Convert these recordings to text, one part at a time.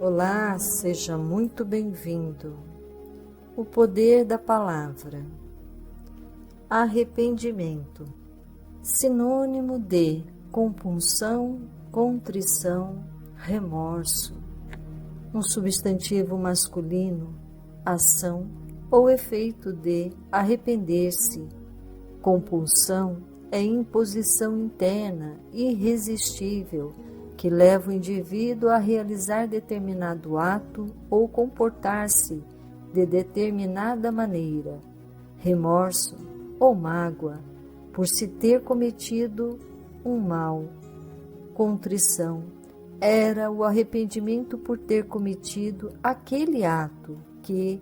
Olá, seja muito bem-vindo. O poder da palavra. Arrependimento. Sinônimo de compunção, contrição, remorso. Um substantivo masculino, ação ou efeito de arrepender-se. Compulsão é imposição interna irresistível que leva o indivíduo a realizar determinado ato ou comportar-se de determinada maneira. Remorso ou mágoa por se ter cometido um mal. Contrição era o arrependimento por ter cometido aquele ato que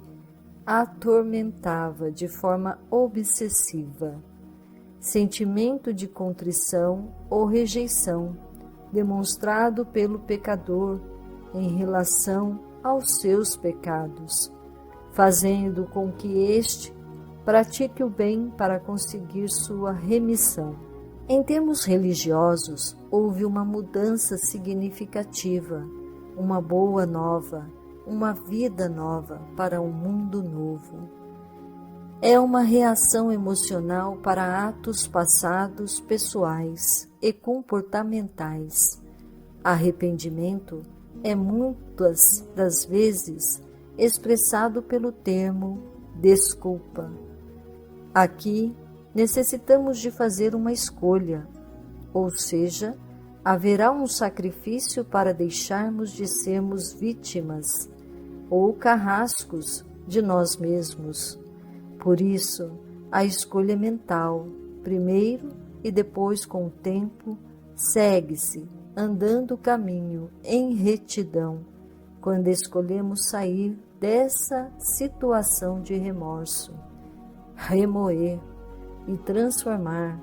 atormentava de forma obsessiva. Sentimento de contrição ou rejeição demonstrado pelo pecador em relação aos seus pecados, fazendo com que este pratique o bem para conseguir sua remissão. Em termos religiosos, houve uma mudança significativa, uma boa nova, uma vida nova para um mundo novo. É uma reação emocional para atos passados, pessoais e comportamentais. Arrependimento é muitas das vezes expressado pelo termo desculpa. Aqui necessitamos de fazer uma escolha, ou seja, haverá um sacrifício para deixarmos de sermos vítimas ou carrascos de nós mesmos. Por isso, a escolha mental, primeiro e depois com o tempo, segue-se, andando o caminho em retidão, quando escolhemos sair dessa situação de remorso, remoer e transformar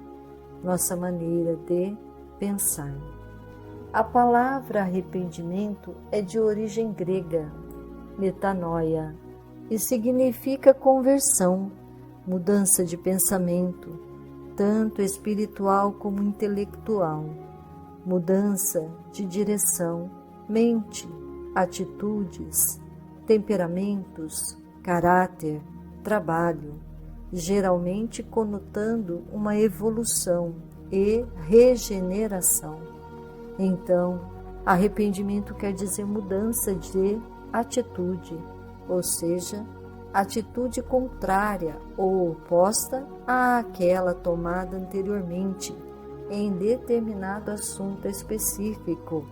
nossa maneira de pensar. A palavra arrependimento é de origem grega, metanoia, e significa conversão, mudança de pensamento, tanto espiritual como intelectual, mudança de direção, mente, atitudes, temperamentos, caráter, trabalho, geralmente conotando uma evolução e regeneração. Então, arrependimento quer dizer mudança de atitude, ou seja, atitude contrária ou oposta àquela tomada anteriormente em determinado assunto específico,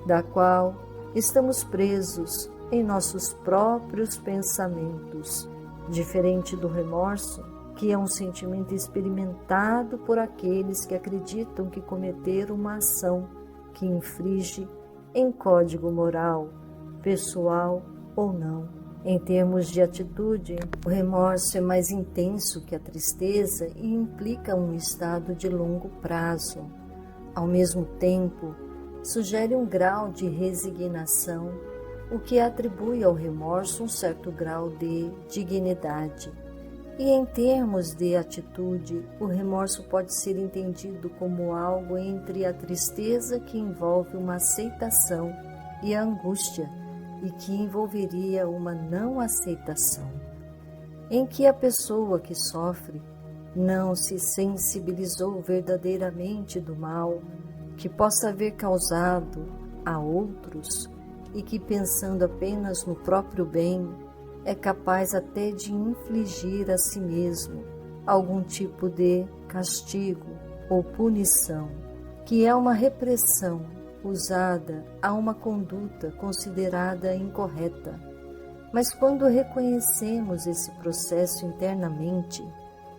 da qual estamos presos em nossos próprios pensamentos, diferente do remorso, que é um sentimento experimentado por aqueles que acreditam que cometeram uma ação que infringe em código moral, pessoal ou não. Em termos de atitude, o remorso é mais intenso que a tristeza e implica um estado de longo prazo. Ao mesmo tempo, sugere um grau de resignação, o que atribui ao remorso um certo grau de dignidade. E em termos de atitude, o remorso pode ser entendido como algo entre a tristeza que envolve uma aceitação e a angústia, e que envolveria uma não aceitação, em que a pessoa que sofre não se sensibilizou verdadeiramente do mal que possa haver causado a outros e que, pensando apenas no próprio bem, é capaz até de infligir a si mesmo algum tipo de castigo ou punição, que é uma repressão usada a uma conduta considerada incorreta. Mas quando reconhecemos esse processo internamente,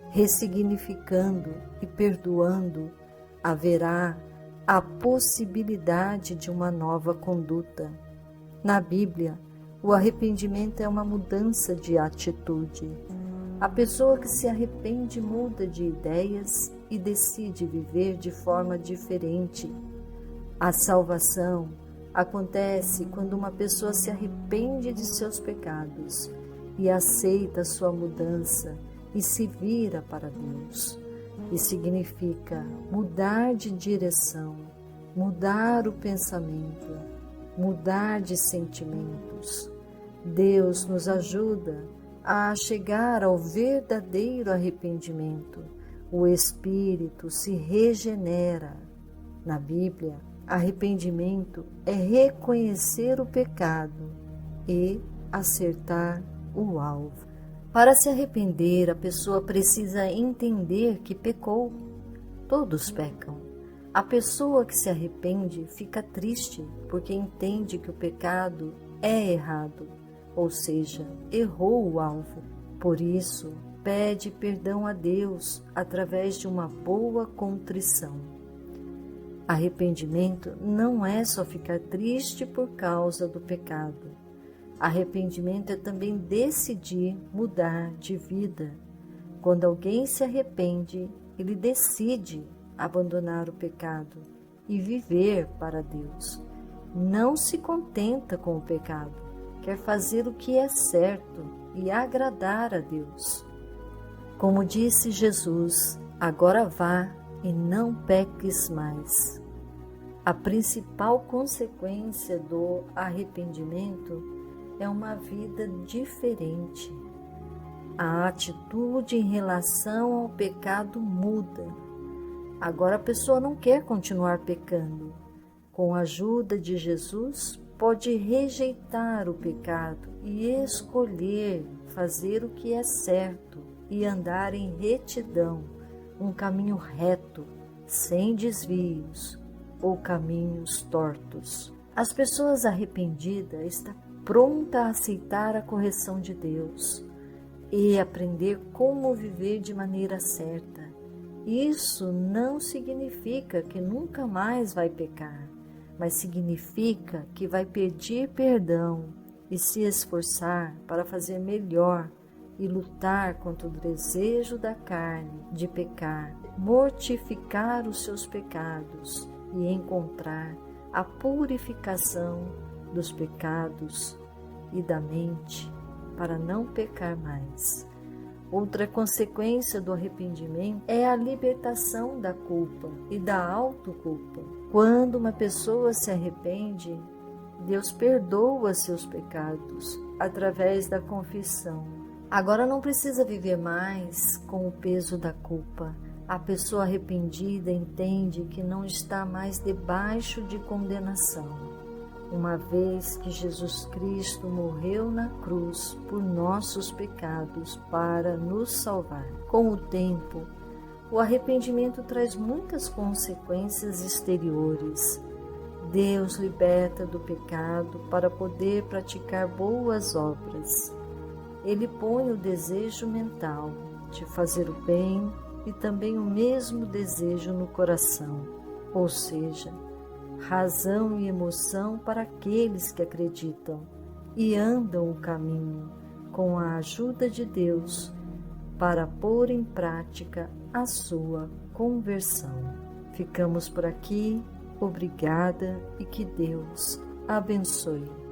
ressignificando e perdoando, haverá a possibilidade de uma nova conduta. Na Bíblia, o arrependimento é uma mudança de atitude. A pessoa que se arrepende muda de ideias e decide viver de forma diferente. A salvação acontece quando uma pessoa se arrepende de seus pecados e aceita sua mudança e se vira para Deus. E significa mudar de direção, mudar o pensamento, mudar de sentimentos. Deus nos ajuda a chegar ao verdadeiro arrependimento. O espírito se regenera. Na Bíblia, arrependimento é reconhecer o pecado e acertar o alvo. Para se arrepender, a pessoa precisa entender que pecou. Todos pecam. A pessoa que se arrepende fica triste porque entende que o pecado é errado, ou seja, errou o alvo. Por isso, pede perdão a Deus através de uma boa contrição. Arrependimento não é só ficar triste por causa do pecado. Arrependimento é também decidir mudar de vida. Quando alguém se arrepende, ele decide abandonar o pecado e viver para Deus. Não se contenta com o pecado, quer fazer o que é certo e agradar a Deus. Como disse Jesus, agora vá e não peques mais. A principal consequência do arrependimento é uma vida diferente. A atitude em relação ao pecado muda. Agora a pessoa não quer continuar pecando. Com a ajuda de Jesus, pode rejeitar o pecado e escolher fazer o que é certo e andar em retidão, um caminho reto, sem desvios ou caminhos tortos. As pessoas arrependidas estão prontas a aceitar a correção de Deus e aprender como viver de maneira certa. Isso não significa que nunca mais vai pecar, mas significa que vai pedir perdão e se esforçar para fazer melhor e lutar contra o desejo da carne de pecar, mortificar os seus pecados e encontrar a purificação dos pecados e da mente para não pecar mais. Outra consequência do arrependimento é a libertação da culpa e da autoculpa. Quando uma pessoa se arrepende, Deus perdoa seus pecados através da confissão. Agora não precisa viver mais com o peso da culpa. A pessoa arrependida entende que não está mais debaixo de condenação, uma vez que Jesus Cristo morreu na cruz por nossos pecados para nos salvar. Com o tempo, o arrependimento traz muitas consequências exteriores. Deus liberta do pecado para poder praticar boas obras. Ele põe o desejo mental de fazer o bem e também o mesmo desejo no coração, ou seja, razão e emoção para aqueles que acreditam e andam o caminho com a ajuda de Deus para pôr em prática a sua conversão. Ficamos por aqui, obrigada e que Deus abençoe.